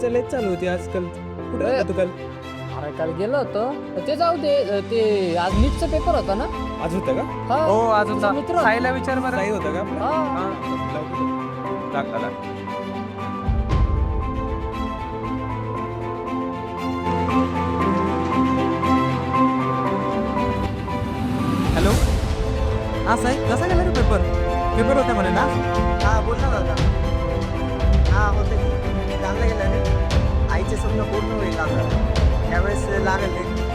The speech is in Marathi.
चर्चा लयच चालू होती आजकाल. कुठे अरे. होता तू काल? अरे काल गेलो होतो ते जाऊ दे ते आज नीटचा पेपर होता ना. आज होता का? हा हो आज तुझा होता. मित्र होता. साईला विचार बरं. साई होता का आपला? हा. टाकला. हॅलो, हा साई कसा गेला रे पेपर? पेपर होता म्हणे ना? हा बोल ना दादा. हा होतं की चांगलं गेलं रे. आईचे स्वप्न पूर्ण होईल आता. त्यावेळेस लागेल रे.